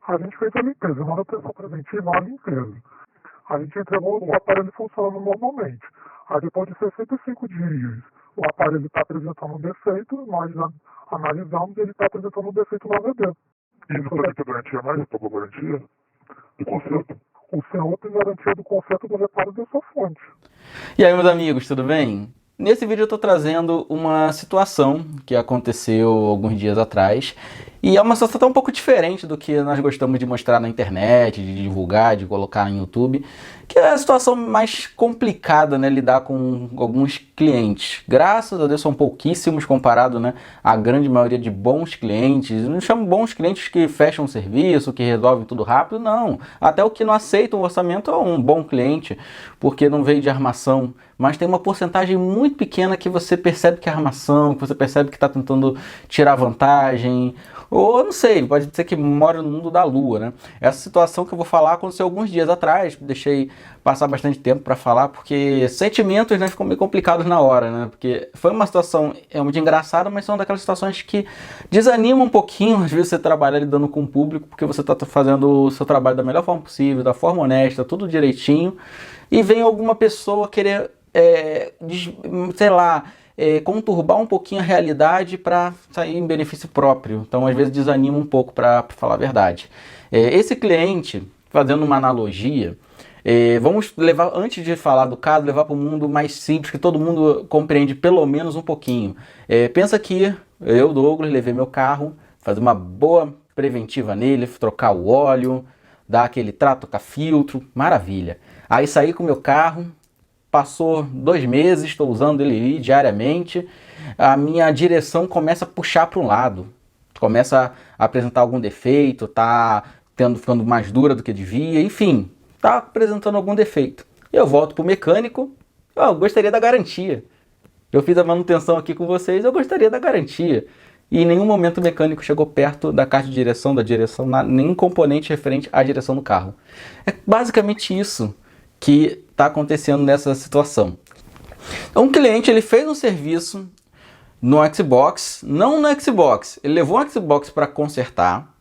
A gente fez a limpeza, manutenção preventiva à limpeza. A gente entregou o aparelho funcionando normalmente. Aí depois de 65 dias, o aparelho está apresentando um defeito, nós analisamos e ele está apresentando um defeito no HD. E não tem garantia mais? Não pagou garantia do conserto? O senhor tem garantia do conserto do reparo da sua fonte. E aí, meus amigos, tudo bem? Nesse vídeo eu estou trazendo uma situação que aconteceu alguns dias atrás e é uma situação um pouco diferente do que nós gostamos de mostrar na internet, de divulgar, de colocar no YouTube, que é a situação mais complicada, né, lidar com alguns clientes. Graças a Deus são pouquíssimos comparado, né, à grande maioria de bons clientes. Não chamo bons clientes que fecham o serviço, que resolvem tudo rápido, não. Até o que não aceita o orçamento é um bom cliente, porque não veio de armação. Mas tem uma porcentagem muito pequena que você percebe que é armação, que você percebe que está tentando tirar vantagem, ou não sei, pode ser que mora no mundo da lua, né? Essa situação que eu vou falar aconteceu alguns dias atrás, deixei passar bastante tempo para falar, porque sentimentos, né, ficam meio complicados na hora, né? Porque foi uma situação realmente engraçada, mas são daquelas situações que desanimam um pouquinho, às vezes você trabalha lidando com o público, porque você está fazendo o seu trabalho da melhor forma possível, da forma honesta, tudo direitinho, e vem alguma pessoa querer sei lá, conturbar um pouquinho a realidade para sair em benefício próprio. Então, às vezes, desanima um pouco, para falar a verdade. Esse cliente, fazendo uma analogia, vamos levar, antes de falar do caso, levar para um mundo mais simples, que todo mundo compreende pelo menos um pouquinho. Pensa que eu, Douglas, levei meu carro, fazer uma boa preventiva nele, trocar o óleo, dar aquele trato, trocar filtro, maravilha. Aí saí com o meu carro, passou 2 meses, estou usando ele diariamente, a minha direção começa a puxar para um lado, começa a apresentar algum defeito, tá ficando mais dura do que devia, enfim, tá apresentando algum defeito. Eu volto para o mecânico, eu gostaria da garantia. Eu fiz a manutenção aqui com vocês, eu gostaria da garantia. E em nenhum momento o mecânico chegou perto da caixa de direção, nenhum componente referente à direção do carro. É basicamente isso que está acontecendo nessa situação. Um cliente, ele fez um serviço no Xbox, não no Xbox, ele levou o Xbox para consertar,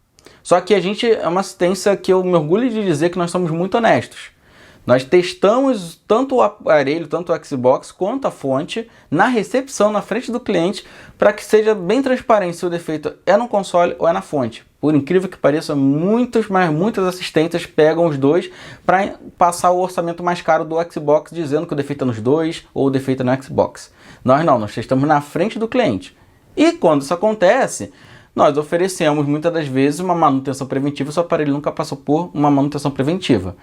só que a gente é uma assistência que eu me orgulho de dizer que nós somos muito honestos. Nós testamos tanto o aparelho, tanto o Xbox, quanto a fonte, na recepção, na frente do cliente, para que seja bem transparente se o defeito é no console ou é na fonte. Por incrível que pareça, muitas assistentes pegam os dois para passar o orçamento mais caro do Xbox, dizendo que o defeito é nos dois ou o defeito é no Xbox. Nós não, nós testamos na frente do cliente. E quando isso acontece, nós oferecemos muitas das vezes uma manutenção preventiva, se o aparelho nunca passou por uma manutenção preventiva.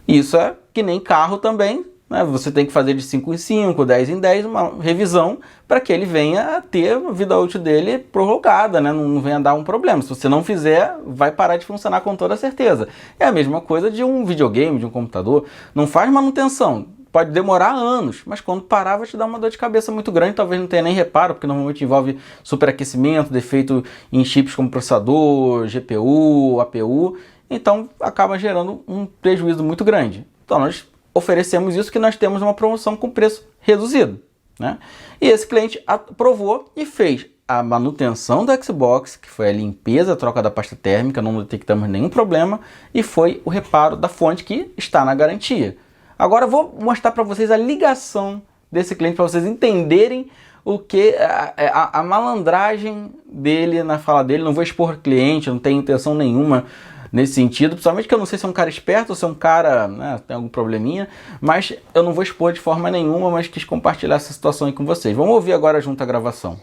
Isso é que nem carro também, né? Você tem que fazer de 5 em 5, 10 em 10, uma revisão para que ele venha a ter a vida útil dele prorrogada, né? Não venha dar um problema. Se você não fizer, vai parar de funcionar com toda certeza. É a mesma coisa de um videogame, de um computador. Não faz manutenção. Pode demorar anos, mas quando parar vai te dar uma dor de cabeça muito grande, talvez não tenha nem reparo, porque normalmente envolve superaquecimento, defeito em chips como processador, GPU, APU, então acaba gerando um prejuízo muito grande. Então nós oferecemos isso, que nós temos uma promoção com preço reduzido, né? E esse cliente aprovou e fez a manutenção do Xbox, que foi a limpeza, a troca da pasta térmica, não detectamos nenhum problema, e foi o reparo da fonte, que está na garantia. Agora eu vou mostrar para vocês a ligação desse cliente, para vocês entenderem o que a malandragem dele na fala dele. Não vou expor cliente, não tenho intenção nenhuma nesse sentido, principalmente que eu não sei se é um cara esperto ou se é um cara, né, tem algum probleminha, mas eu não vou expor de forma nenhuma, mas quis compartilhar essa situação aí com vocês. Vamos ouvir agora junto a gravação.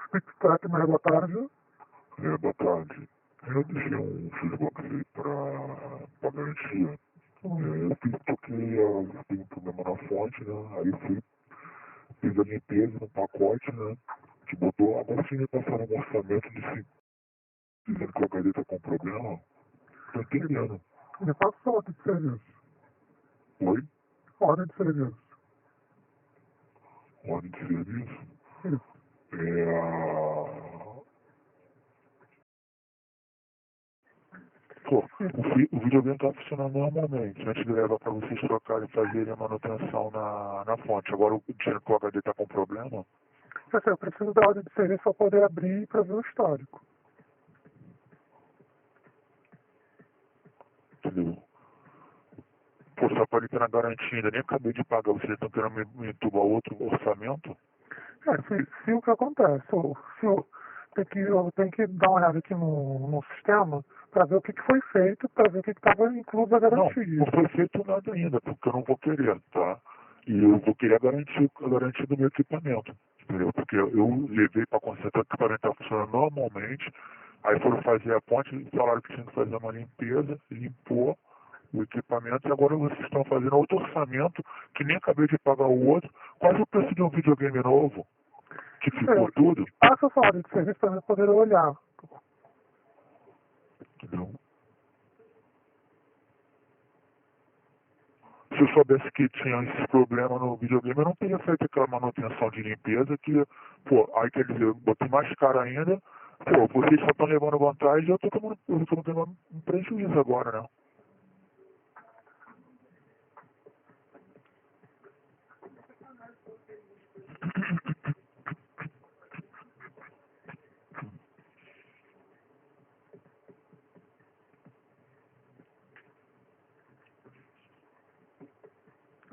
Spectrat, mais boa tarde. Boa tarde. Eu deixei um feedback aí pra garantia. Eu tenho um problema na fonte, né? Aí eu fiz a limpeza no pacote, né? Que botou, agora sim me passaram um orçamento dizendo que o HD tá com problema. Tô entendendo. Me passa sua ordem de serviço. Oi? Ordem de serviço. Ordem de serviço? Isso. Pô, o videogame tá funcionando normalmente. Antes de levar para vocês trocarem e fazerem a manutenção na fonte. Agora, dizendo que o HD tá com problema. Assim, eu preciso da ordem de serviço para poder abrir para ver o histórico. Entendeu? Pô, só pode ter na garantia, ainda nem acabei de pagar, vocês estão querendo me entubar outro orçamento? Se o que acontece, eu tenho que dar uma olhada aqui no sistema para ver o que foi feito, para ver o que estava incluso a garantia. Não foi feito nada ainda, porque eu não vou querer, tá? E eu vou querer a garantia do meu equipamento, entendeu? Porque eu levei para consertar, o equipamento está funcionando normalmente, aí foram fazer a ponte, falaram que tinha que fazer uma limpeza, limpou o equipamento, e agora vocês estão fazendo outro orçamento, que nem acabei de pagar o outro, quase o preço de um videogame novo, que ficou tudo, Passa essa ordem de serviço para eu poder olhar. entendeu? Se eu soubesse que tinha esse problema no videogame, eu não teria feito aquela manutenção de limpeza que, pô, aí quer dizer, eu botei mais caro ainda, pô, vocês só estão levando vantagem e eu tô tomando um prejuízo agora, né?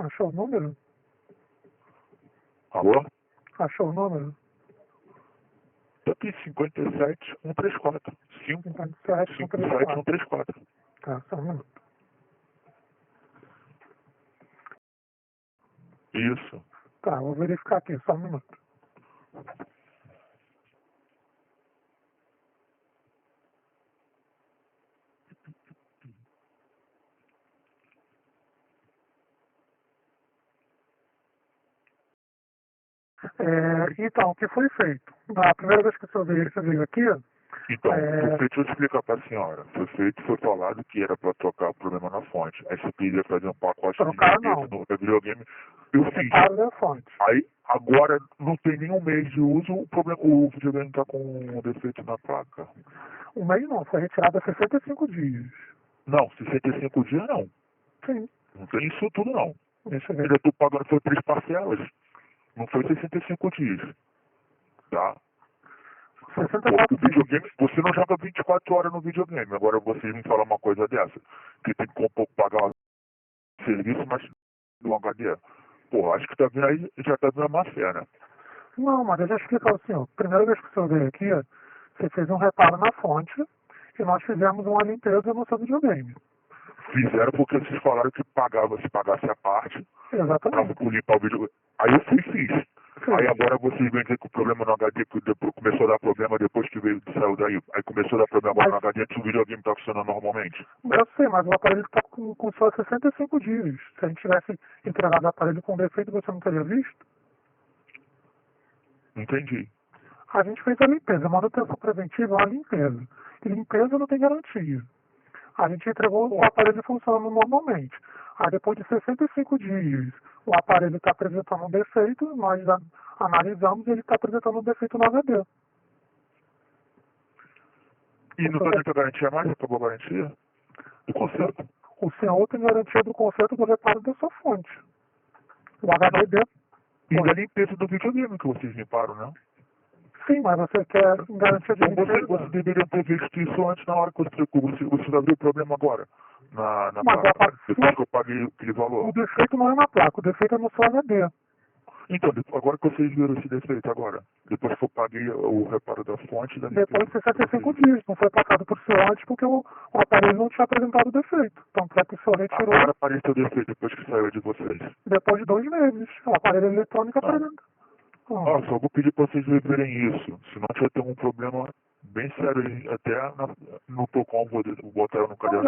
Achou o número? Alô? Achou o número? Tá aqui, 57134. 57134. 57134. Tá, só um minuto. Isso. Tá, vou verificar aqui, só um minuto. Então, o que foi feito? Na primeira vez que o senhor veio aqui, Então, deixa eu explicar para a senhora. Foi falado que era para trocar o problema na fonte. Aí você queria fazer um pacote trocar de não. no videogame. Eu fiz. Da fonte. Aí, agora, não tem nenhum mês de uso, o videogame está com um defeito na placa. Um mês não, foi retirado há 65 dias. Não, 65 dias não. Sim. Não tem isso tudo não. Deixa eu Eu ver. já estou pagando, foi 3 parcelas. Não foi 65 dias. Tá? O 64 dias. videogame, você não joga 24 horas no videogame. Agora você me fala uma coisa dessa, que tem que pagar um serviço, mas no HD. Pô, acho que tá vindo aí, já tá vindo a má fé, né? Não, mas deixa eu explicar ao senhor. Primeira vez que o senhor veio aqui, você fez um reparo na fonte e nós fizemos uma limpeza no seu videogame. Fizeram porque vocês falaram que se pagasse a parte, Exatamente. pra limpar o videogame. Aí eu fiz. Aí agora vocês vêm dizer que o problema no HD que depois começou a dar problema depois que saiu daí. Aí começou a dar problema agora no HD antes o videogame tá funcionando normalmente. Eu sei, mas o aparelho está com só 65 dias. Se a gente tivesse entregado o aparelho com defeito, você não teria visto? Entendi. A gente fez a limpeza. Manutenção preventiva é uma limpeza. E limpeza não tem garantia. A gente entregou o aparelho funcionando normalmente. Aí depois de 65 dias, o aparelho está apresentando um defeito, nós analisamos e ele está apresentando um defeito no HD. E não tá dentro da garantia mais? Acabou a garantia? Do conserto? O senhor tem garantia do conserto do reparo da sua fonte. O HDD. E da limpeza do videogame que vocês limparam, né? Sim, mas você quer garantia de Então limpeza? você deveria ter visto isso antes na hora que você vai ver o problema agora. Na Mas placa. Depois que eu paguei aquele valor. O defeito não é na placa, o defeito é no seu HD. Então, agora que vocês viram esse defeito agora, depois que eu paguei o reparo da fonte da Depois de 65 dias, não foi passado por senhor antes porque o aparelho não tinha apresentado defeito. Então, para que o senhor retirou Agora apareceu o defeito depois que saiu de vocês. depois de 2 meses. O aparelho eletrônico apresenta. Só vou pedir para vocês reverem isso. Senão a gente vai ter um problema bem sério aí. Até no PROCON, vou botar no caderno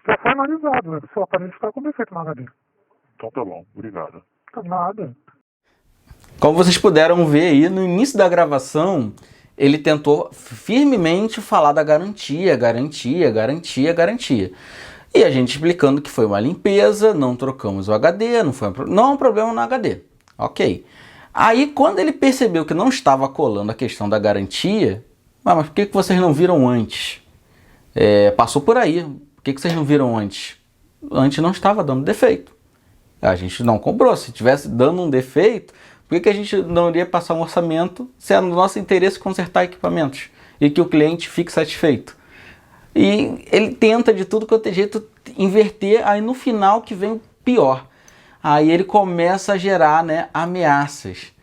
Já foi analisado. O seu aparelho está com defeito no HD. Então tá bom, obrigado. Nada. Como vocês puderam ver aí, no início da gravação, ele tentou firmemente falar da garantia. E a gente explicando que foi uma limpeza, não trocamos o HD, não é um problema no HD. Ok. Aí, quando ele percebeu que não estava colando a questão da garantia, mas por que vocês não viram antes? Passou por aí. Por que vocês não viram antes? Antes não estava dando defeito. A gente não cobrou. Se tivesse dando um defeito, Por que a gente não iria passar um orçamento se é no nosso interesse consertar equipamentos e que o cliente fique satisfeito? E ele tenta de tudo quanto é jeito inverter, aí no final que vem o pior. Aí ele começa a gerar, né, ameaças.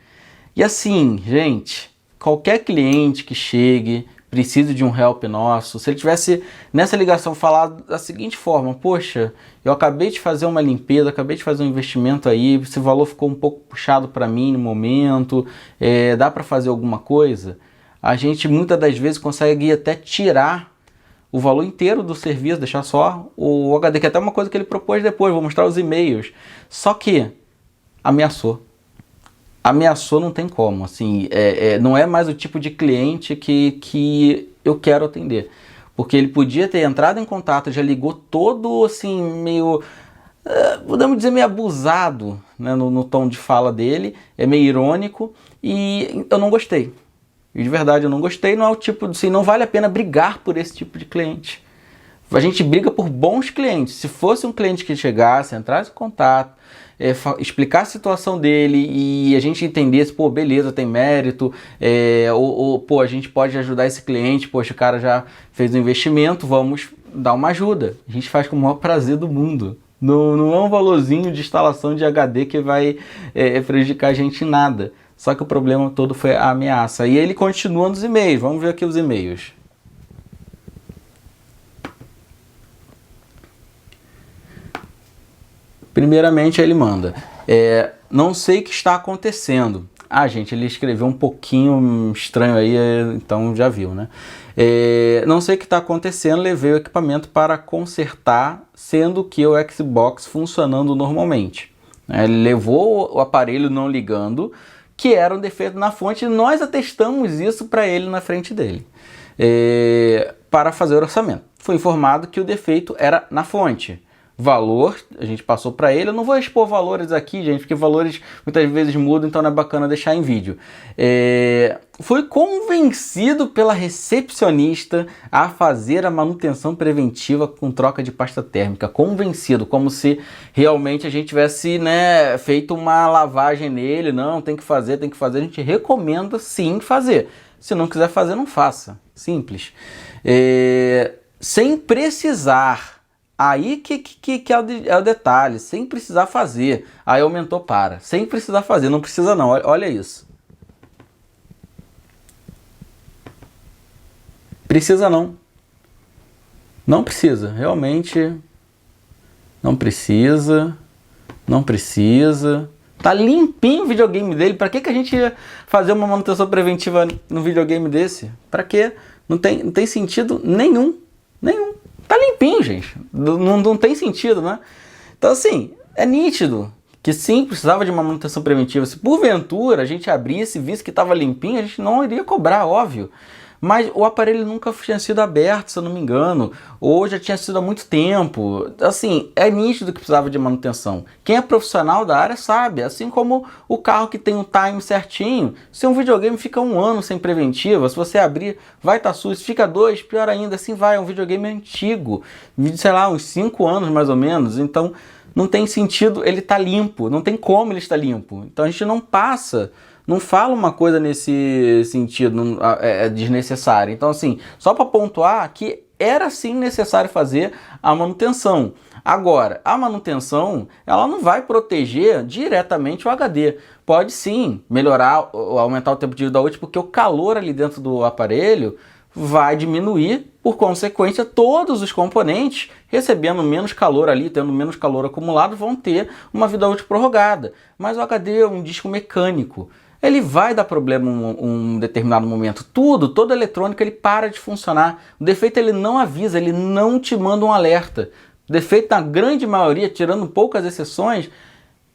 E assim, gente, qualquer cliente que chegue, precisa de um help nosso, se ele tivesse nessa ligação falado da seguinte forma: poxa, eu acabei de fazer uma limpeza, acabei de fazer um investimento aí, esse valor ficou um pouco puxado para mim no momento, dá para fazer alguma coisa? A gente muitas das vezes consegue até tirar o valor inteiro do serviço, deixar só o HD, que é até uma coisa que ele propôs depois, vou mostrar os e-mails. Só que ameaçou. Ameaçou, não tem como, assim, não é mais o tipo de cliente que eu quero atender. Porque ele podia ter entrado em contato, já ligou todo, assim, meio, podemos dizer, meio abusado, né, no tom de fala dele, é meio irônico, e eu não gostei. E de verdade eu não gostei, não é o tipo, assim, não vale a pena brigar por esse tipo de cliente. A gente briga por bons clientes. Se fosse um cliente que chegasse, entrasse em contato, explicar a situação dele e a gente entendesse, pô, beleza, tem mérito, pô, a gente pode ajudar esse cliente, poxa, o cara já fez um investimento, vamos dar uma ajuda. A gente faz com o maior prazer do mundo. Não é um valorzinho de instalação de HD que vai prejudicar a gente em nada. Só que o problema todo foi a ameaça. E ele continua nos e-mails. Vamos ver aqui os e-mails. Primeiramente ele manda: não sei o que está acontecendo. Ah, gente, ele escreveu um pouquinho estranho aí, então já viu, né? Não sei o que está acontecendo, levei o equipamento para consertar, sendo que o Xbox funcionando normalmente. Ele levou o aparelho não ligando, que era um defeito na fonte, e nós atestamos isso para ele na frente dele, para fazer o orçamento. Foi informado que o defeito era na fonte. Valor, a gente passou para ele. Eu não vou expor valores aqui, gente, porque valores muitas vezes mudam, então não é bacana deixar em vídeo. Fui convencido pela recepcionista a fazer a manutenção preventiva com troca de pasta térmica. Convencido, como se realmente a gente tivesse, né, feito uma lavagem nele. Não, tem que fazer. A gente recomenda sim fazer. Se não quiser fazer, não faça. Simples. Sem precisar. Aí que é o detalhe, sem precisar fazer. Aí aumentou para, sem precisar fazer, não precisa não, olha isso. Precisa não. Não precisa, realmente não precisa. Tá limpinho o videogame dele, pra que a gente ia fazer uma manutenção preventiva no videogame desse? Pra quê? Não tem sentido nenhum. Tá limpinho, gente. Não tem sentido, né? Então, assim, é nítido que sim, precisava de uma manutenção preventiva. Se porventura a gente abrisse e visse que estava limpinho, a gente não iria cobrar, óbvio. Mas o aparelho nunca tinha sido aberto, se eu não me engano, ou já tinha sido há muito tempo. Assim, é nítido que precisava de manutenção. Quem é profissional da área sabe, assim como o carro que tem um time certinho. Se um videogame fica 1 ano sem preventiva, se você abrir, vai estar sujo. Se fica 2, pior ainda, assim vai. É um videogame antigo, sei lá, uns 5 anos mais ou menos. Então, não tem sentido ele estar limpo, não tem como ele estar limpo. Então, a gente não fala uma coisa nesse sentido, é desnecessária. Então, assim, só para pontuar que era sim necessário fazer a manutenção. Agora, a manutenção, ela não vai proteger diretamente o HD. Pode sim melhorar, aumentar o tempo de vida útil, porque o calor ali dentro do aparelho vai diminuir, por consequência, todos os componentes recebendo menos calor ali, tendo menos calor acumulado, vão ter uma vida útil prorrogada. Mas o HD é um disco mecânico. Ele vai dar problema em um determinado momento. Toda eletrônica, ele para de funcionar. O defeito ele não avisa, ele não te manda um alerta. O defeito, na grande maioria, tirando poucas exceções,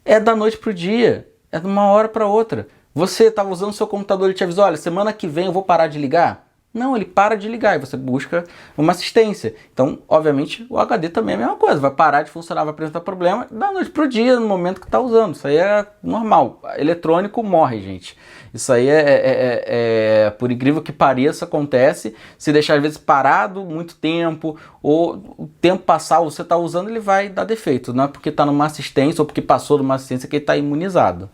é da noite para o dia. É de uma hora para outra. Você estava usando o seu computador e te avisou: olha, semana que vem eu vou parar de ligar. Não, ele para de ligar e você busca uma assistência. Então, obviamente, o HD também é a mesma coisa. Vai parar de funcionar, vai apresentar problema da noite para o dia, no momento que está usando. Isso aí é normal. Eletrônico morre, gente. Isso aí por incrível que pareça, acontece. Se deixar, às vezes, parado muito tempo, ou o tempo passar, você está usando, ele vai dar defeito. Não é porque está numa assistência ou porque passou numa assistência que ele está imunizado.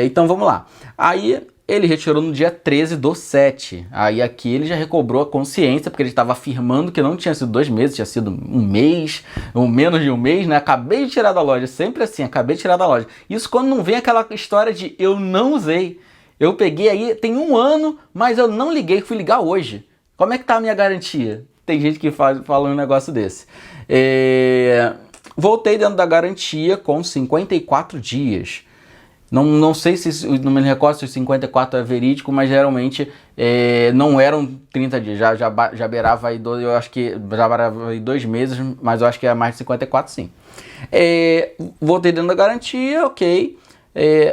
Então vamos lá. Aí ele retirou no dia 13/7. Aí aqui ele já recobrou a consciência, porque ele estava afirmando que não tinha sido 2 meses, tinha sido 1 mês, ou menos de 1 mês, né? Acabei de tirar da loja, sempre assim, acabei de tirar da loja. Isso quando não vem aquela história de eu não usei. Eu peguei aí, tem 1 ano, mas eu não liguei, fui ligar hoje. Como é que tá a minha garantia? Tem gente que fala um negócio desse. Voltei dentro da garantia com 54 dias. Não sei se, não me recordo se os 54 é verídico, mas geralmente não eram 30 dias, já beirava aí, eu acho que já beirava aí 2 meses, mas eu acho que é mais de 54 sim. Voltei dentro da garantia, ok.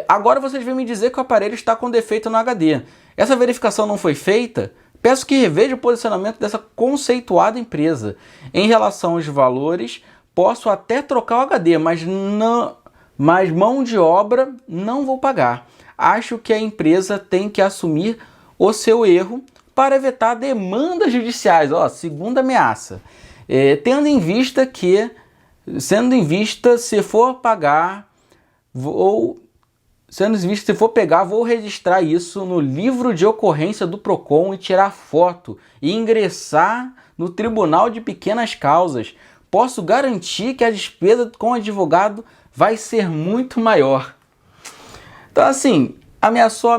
Agora vocês vêm me dizer que o aparelho está com defeito no HD. Essa verificação não foi feita? Peço que reveja o posicionamento dessa conceituada empresa. Em relação aos valores, posso até trocar o HD, mas mão de obra não vou pagar. Acho que a empresa tem que assumir o seu erro para evitar demandas judiciais. Segunda ameaça. Tendo em vista que, se for pagar, vou registrar isso no livro de ocorrência do PROCON e tirar foto e ingressar no Tribunal de Pequenas Causas. Posso garantir que a despesa com advogado vai ser muito maior. Então assim, ameaçou,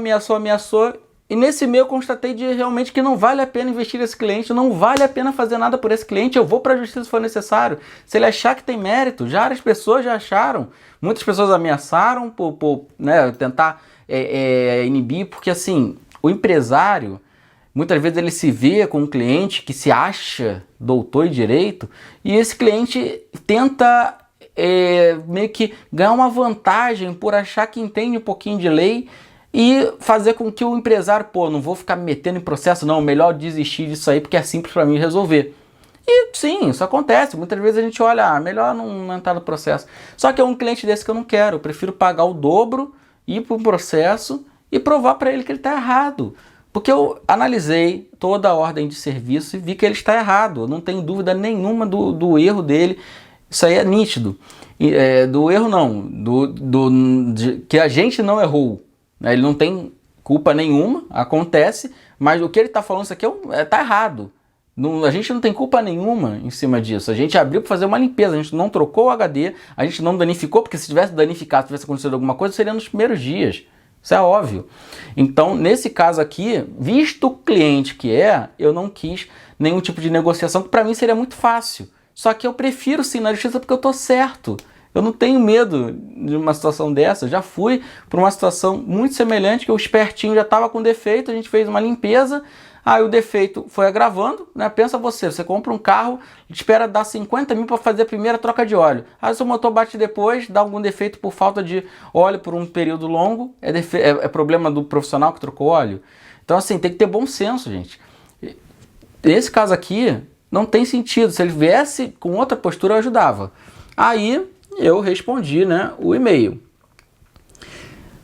e nesse meio eu constatei realmente que não vale a pena investir nesse cliente, não vale a pena fazer nada por esse cliente, eu vou para a justiça se for necessário. Se ele achar que tem mérito, as pessoas já acharam, muitas pessoas ameaçaram por tentar inibir, porque assim, o empresário, muitas vezes ele se vê com um cliente que se acha doutor em direito, e esse cliente tenta meio que ganhar uma vantagem por achar que entende um pouquinho de lei e fazer com que o empresário, não vou ficar me metendo em processo não, melhor desistir disso aí porque é simples para mim resolver. E sim, isso acontece, muitas vezes a gente olha, melhor não entrar no processo. Só que é um cliente desse que eu não quero, eu prefiro pagar o dobro, ir para o processo e provar para ele que ele está errado. Porque eu analisei toda a ordem de serviço e vi que ele está errado, eu não tenho dúvida nenhuma do erro dele. Isso aí é nítido. Do erro não, que a gente não errou. Né? Ele não tem culpa nenhuma, acontece, mas o que ele está falando, isso aqui está errado. A gente não tem culpa nenhuma em cima disso. A gente abriu para fazer uma limpeza, a gente não trocou o HD, a gente não danificou, porque se tivesse danificado, se tivesse acontecido alguma coisa, seria nos primeiros dias. Isso é óbvio. Então, nesse caso aqui, visto o cliente que eu não quis nenhum tipo de negociação, que para mim seria muito fácil. Só que eu prefiro sim na justiça porque eu tô certo. Eu não tenho medo de uma situação dessa. Eu já fui para uma situação muito semelhante, que o espertinho já estava com defeito, a gente fez uma limpeza, aí o defeito foi agravando, né? Pensa você compra um carro, espera dar 50 mil para fazer a primeira troca de óleo. Aí o seu motor bate depois, dá algum defeito por falta de óleo por um período longo, é problema do profissional que trocou óleo. Então assim, tem que ter bom senso, gente. Nesse caso aqui, não tem sentido. Se ele viesse com outra postura, eu ajudava. Aí eu respondi, o e-mail.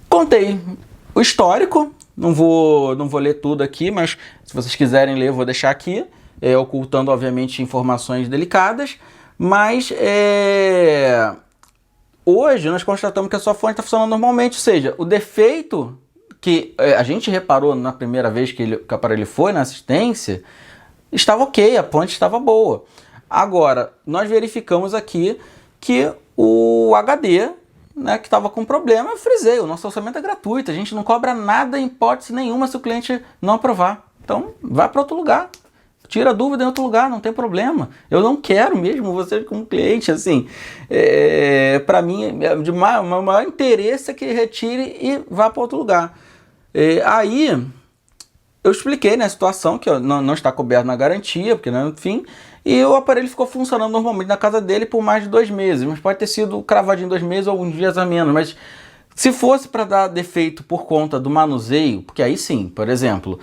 Contei o histórico. Não vou ler tudo aqui, mas se vocês quiserem ler, eu vou deixar aqui, ocultando, obviamente, informações delicadas. Mas hoje nós constatamos que a sua fonte está funcionando normalmente. Ou seja, o defeito que a gente reparou na primeira vez que o aparelho foi na assistência, estava ok, a ponte estava boa. Agora, nós verificamos aqui que o HD, que estava com problema, eu frisei, o nosso orçamento é gratuito, a gente não cobra nada em hipótese nenhuma se o cliente não aprovar. Então, vai para outro lugar, tira a dúvida em outro lugar, não tem problema. Eu não quero mesmo você como cliente, assim, para mim, o maior interesse é que retire e vá para outro lugar. Aí eu expliquei a situação, que não está coberto na garantia, porque enfim, e o aparelho ficou funcionando normalmente na casa dele por mais de 2 meses, mas pode ter sido cravadinho 2 meses ou alguns dias a menos, mas se fosse para dar defeito por conta do manuseio, porque aí sim, por exemplo,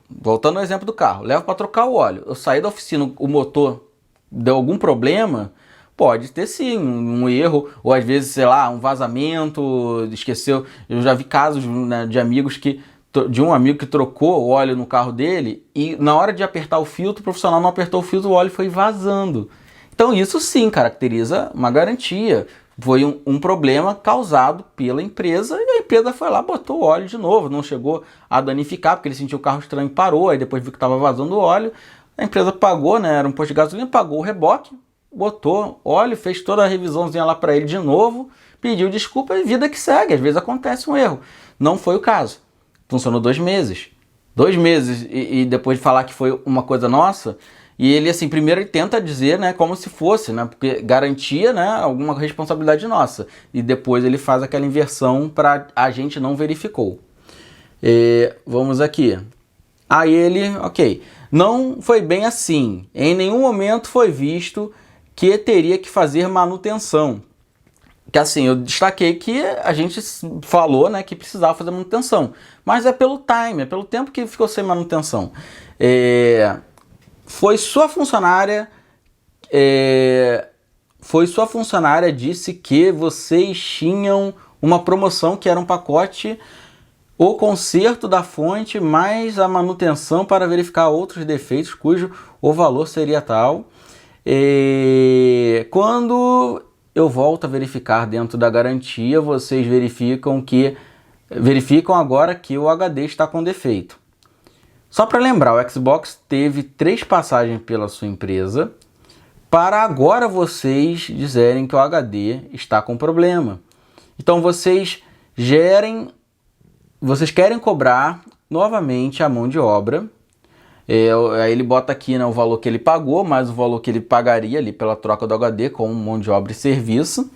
voltando ao exemplo do carro, levo para trocar o óleo, eu saí da oficina, o motor deu algum problema, pode ter sim um erro, ou às vezes, sei lá, um vazamento, esqueceu, eu já vi casos de amigos de um amigo que trocou o óleo no carro dele e na hora de apertar o filtro, o profissional não apertou o filtro, o óleo foi vazando. Então isso sim caracteriza uma garantia. foi um problema causado pela empresa, e a empresa foi lá, botou o óleo de novo, não chegou a danificar, porque ele sentiu o carro estranho e parou, aí depois viu que estava vazando o óleo, a empresa pagou, né, era um posto de gasolina, pagou o reboque, botou óleo, fez toda a revisãozinha lá para ele de novo, pediu desculpa e vida que segue, às vezes acontece um erro. Não foi o caso. Funcionou 2 meses. 2 meses e depois de falar que foi uma coisa nossa, e ele assim, primeiro ele tenta dizer, né, como se fosse, né, porque garantia, né, alguma responsabilidade nossa, e depois ele faz aquela inversão para a gente não verificou. Vamos aqui. Aí ele, ok, não foi bem assim, em nenhum momento foi visto que teria que fazer manutenção. Que assim, eu destaquei que a gente falou, né, que precisava fazer manutenção, mas é pelo time, é pelo tempo que ficou sem manutenção. Foi sua funcionária disse que vocês tinham uma promoção que era um pacote, o conserto da fonte mais a manutenção para verificar outros defeitos cujo o valor seria tal. Quando eu volto a verificar dentro da garantia, vocês verificam agora que o HD está com defeito. Só para lembrar, o Xbox teve 3 passagens pela sua empresa para agora vocês dizerem que o HD está com problema. Então vocês querem cobrar novamente a mão de obra. Aí ele bota aqui, né, o valor que ele pagou, mais o valor que ele pagaria ali pela troca do HD com mão de obra e serviço.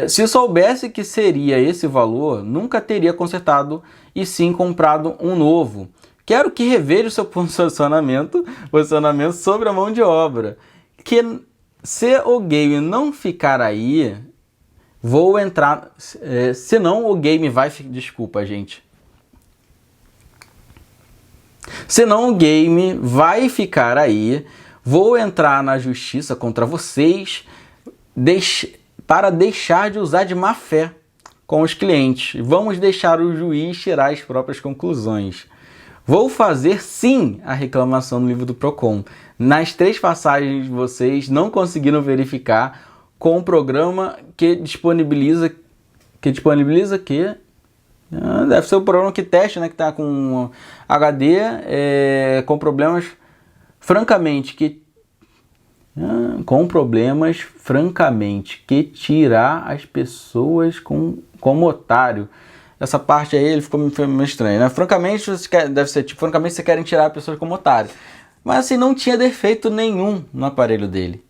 Se soubesse que seria esse valor, nunca teria consertado e sim comprado um novo. Quero que reveja o seu posicionamento sobre a mão de obra. Que se o game não ficar aí, vou entrar... senão o game vai... Desculpa, gente. Senão o game vai ficar aí, vou entrar na justiça contra vocês para deixar de usar de má fé com os clientes. Vamos deixar o juiz tirar as próprias conclusões. Vou fazer sim a reclamação no livro do Procon. Nas 3 passagens vocês não conseguiram verificar com o programa que disponibiliza que... Deve ser o programa que testa, né, que está com HD, com problemas francamente que tirar as pessoas como otário. Essa parte aí ele ficou meio estranho, né? Francamente, deve ser tipo, francamente, vocês querem tirar as pessoas como otário. Mas assim, não tinha defeito nenhum no aparelho dele.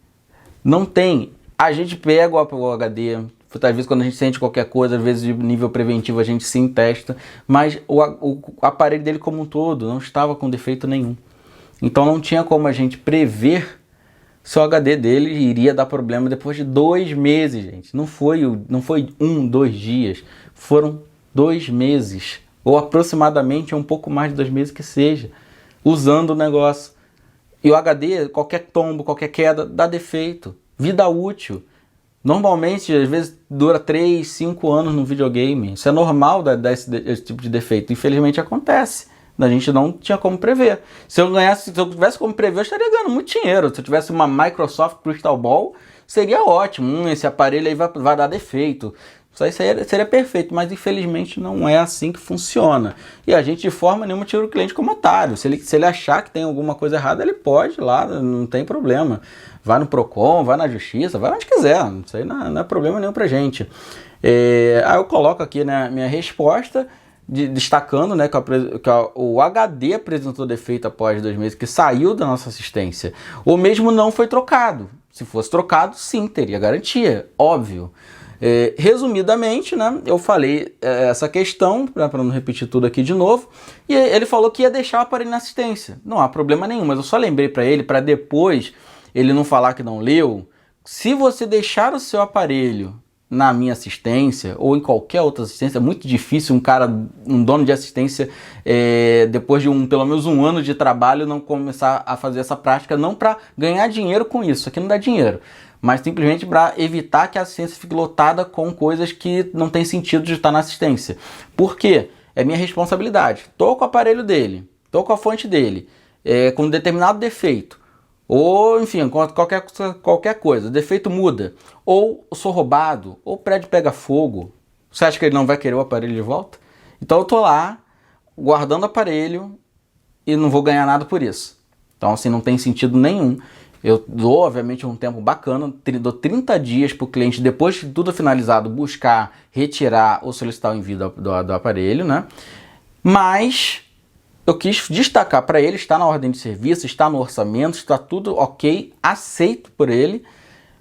Não tem. A gente pega o HD... Às vezes quando a gente sente qualquer coisa, às vezes de nível preventivo a gente sim testa, mas o aparelho dele como um todo não estava com defeito nenhum. Então não tinha como a gente prever se o HD dele iria dar problema depois de 2 meses, gente. Não foi 1, 2 dias, foram 2 meses, ou aproximadamente um pouco mais de 2 meses que seja, usando o negócio. E o HD, qualquer tombo, qualquer queda, dá defeito, vida útil. Normalmente, às vezes, dura 3, 5 anos no videogame. Isso é normal dar esse tipo de defeito. Infelizmente, acontece. A gente não tinha como prever. Se eu tivesse como prever, eu estaria ganhando muito dinheiro. Se eu tivesse uma Microsoft Crystal Ball, seria ótimo. Esse aparelho aí vai dar defeito. Isso aí seria perfeito, mas infelizmente não é assim que funciona. E a gente de forma nenhuma tira o cliente como otário. Se ele achar que tem alguma coisa errada, ele pode ir lá, não tem problema. Vai no Procon, vai na Justiça, vai onde quiser. Isso aí não é problema nenhum pra gente. Aí eu coloco aqui, né, minha resposta, destacando, né, que o HD apresentou defeito após 2 meses, que saiu da nossa assistência. O mesmo não foi trocado. Se fosse trocado, sim, teria garantia, óbvio. Resumidamente, né, eu falei essa questão, para não repetir tudo aqui de novo, e ele falou que ia deixar o aparelho na assistência. Não há problema nenhum, mas eu só lembrei para ele, para depois ele não falar que não leu. Se você deixar o seu aparelho na minha assistência, ou em qualquer outra assistência, é muito difícil um dono de assistência, depois de pelo menos um ano de trabalho, não começar a fazer essa prática, não para ganhar dinheiro com isso, aqui não dá dinheiro, mas simplesmente para evitar que a assistência fique lotada com coisas que não tem sentido de estar na assistência. Por quê? É minha responsabilidade. Estou com o aparelho dele, estou com a fonte dele, com um determinado defeito. ou enfim, qualquer coisa, o defeito muda, ou eu sou roubado, ou o prédio pega fogo, você acha que ele não vai querer o aparelho de volta? Então eu tô lá, guardando o aparelho e não vou ganhar nada por isso. Então assim, não tem sentido nenhum. Eu dou, obviamente, um tempo bacana, dou 30 dias para o cliente, depois de tudo finalizado, buscar, retirar ou solicitar o envio do aparelho, né? Mas eu quis destacar para ele, está na ordem de serviço, está no orçamento, está tudo ok, aceito por ele,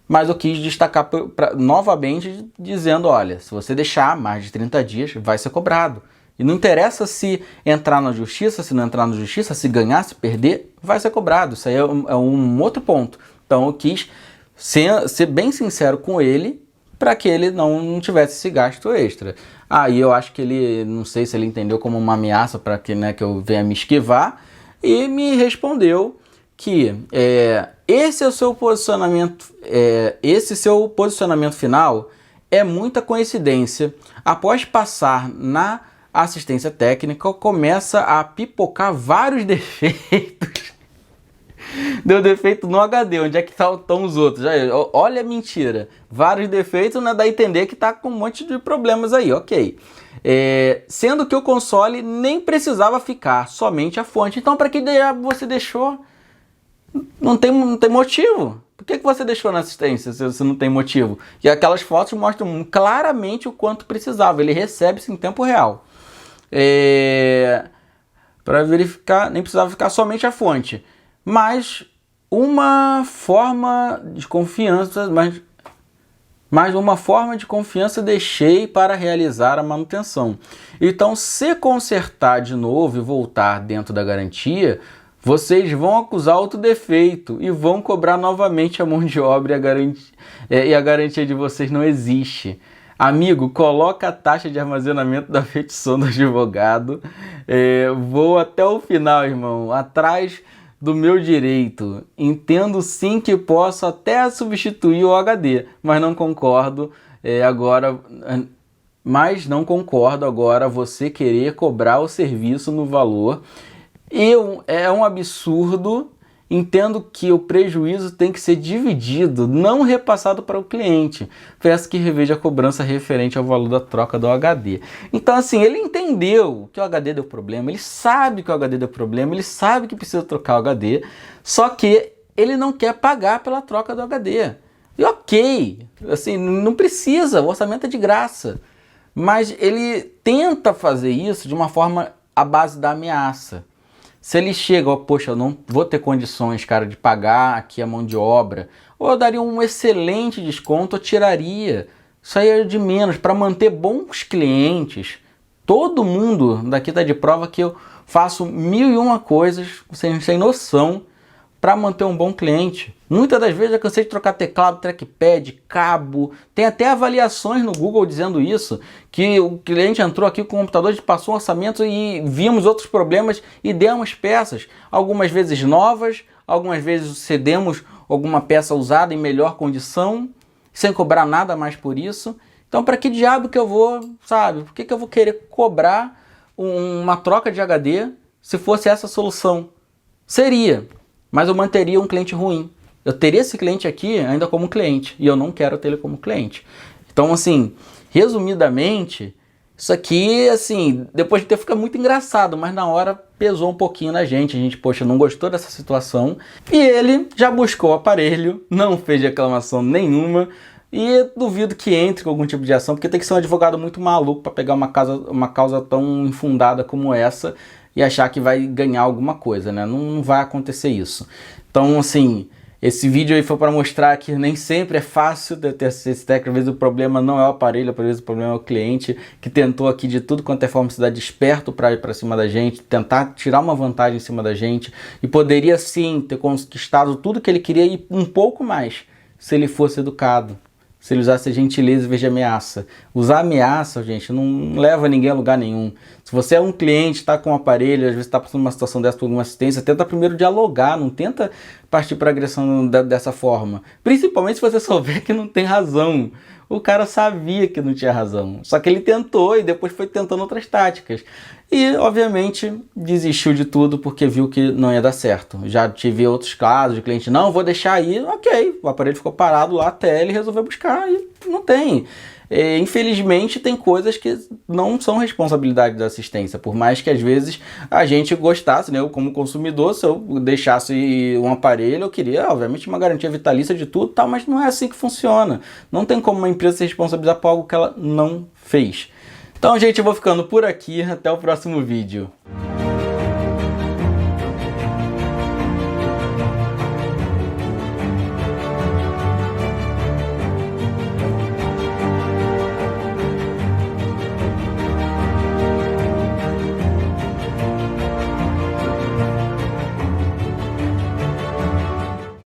mas eu quis destacar novamente, dizendo, olha, se você deixar mais de 30 dias, vai ser cobrado. E não interessa se entrar na justiça, se não entrar na justiça, se ganhar, se perder, vai ser cobrado. Isso aí é um outro ponto. Então eu quis ser bem sincero com ele para que ele não tivesse esse gasto extra. Aí eu acho que ele, não sei se ele entendeu como uma ameaça para que, né, que eu venha me esquivar, e me respondeu que esse é o seu posicionamento, esse seu posicionamento final é muita coincidência. Após passar na assistência técnica, começa a pipocar vários defeitos. Deu defeito no HD, onde é que estão os outros? Olha a mentira. Vários defeitos, não dá a entender que está com um monte de problemas aí, ok. Sendo que o console nem precisava ficar, somente a fonte. Então, para que você deixou? Não tem motivo. Por que você deixou na assistência se não tem motivo? E aquelas fotos mostram claramente o quanto precisava. Ele recebe isso em tempo real. Para verificar, nem precisava ficar somente a fonte. Mas uma forma de confiança, mas uma forma de confiança deixei para realizar a manutenção. Então, se consertar de novo e voltar dentro da garantia, vocês vão acusar outro defeito e vão cobrar novamente a mão de obra e a garantia de vocês não existe. Amigo, coloca a taxa de armazenamento da petição do advogado. Vou até o final, irmão. Atrás do meu direito. Entendo sim que posso até substituir o HD, mas não concordo agora. Mas não concordo agora você querer cobrar o serviço no valor. É um absurdo. Entendo que o prejuízo tem que ser dividido, não repassado para o cliente. Peço que reveja a cobrança referente ao valor da troca do HD. Então, assim, ele entendeu que o HD deu problema, ele sabe que o HD deu problema, ele sabe que precisa trocar o HD, só que ele não quer pagar pela troca do HD. E ok, assim, não precisa, o orçamento é de graça. Mas ele tenta fazer isso de uma forma à base da ameaça. Se ele chega, poxa, eu não vou ter condições, cara, de pagar aqui a mão de obra, ou eu daria um excelente desconto, eu tiraria. Isso aí é de menos, para manter bons clientes. Todo mundo daqui está de prova que eu faço 1001 coisas, sem noção, para manter um bom cliente. Muitas das vezes eu cansei de trocar teclado, trackpad, cabo. Tem até avaliações no Google dizendo isso, que o cliente entrou aqui com o computador, a gente passou um orçamento e vimos outros problemas e demos peças. Algumas vezes novas, algumas vezes cedemos alguma peça usada em melhor condição, sem cobrar nada mais por isso. Então, para que diabo que eu vou, sabe? Por que eu vou querer cobrar uma troca de HD se fosse essa a solução? Seria, mas eu manteria um cliente ruim. Eu teria esse cliente aqui ainda como cliente, e eu não quero ter ele como cliente. Então, assim, resumidamente, isso aqui, assim, depois de ter fica muito engraçado, mas na hora pesou um pouquinho na gente. A gente, poxa, não gostou dessa situação. E ele já buscou o aparelho, não fez reclamação nenhuma, e duvido que entre com algum tipo de ação, porque tem que ser um advogado muito maluco para pegar uma causa tão infundada como essa e achar que vai ganhar alguma coisa, né? Não vai acontecer isso. Então, assim, esse vídeo aí foi para mostrar que nem sempre é fácil de ter esse técnico. Às vezes o problema não é o aparelho, às vezes o problema é o cliente, que tentou aqui de tudo quanto é forma se dar desperto para ir para cima da gente, tentar tirar uma vantagem em cima da gente, e poderia sim ter conquistado tudo que ele queria e um pouco mais, se ele fosse educado. Se ele usasse gentileza em vez de ameaça. Usar ameaça, gente, não leva ninguém a lugar nenhum. Se você é um cliente, está com um aparelho, às vezes está passando uma situação dessa por alguma assistência, tenta primeiro dialogar, não tenta partir para agressão dessa forma. Principalmente se você souber que não tem razão. O cara sabia que não tinha razão, só que ele tentou e depois foi tentando outras táticas. E, obviamente, desistiu de tudo porque viu que não ia dar certo. Já tive outros casos de cliente, não, vou deixar aí, ok. O aparelho ficou parado lá até ele resolver buscar e não tem. Infelizmente, tem coisas que não são responsabilidade da assistência, por mais que às vezes a gente gostasse, né? Eu como consumidor, se eu deixasse um aparelho, eu queria, obviamente, uma garantia vitalícia de tudo, tal, mas não é assim que funciona. Não tem como uma empresa se responsabilizar por algo que ela não fez. Então, gente, eu vou ficando por aqui. Até o próximo vídeo.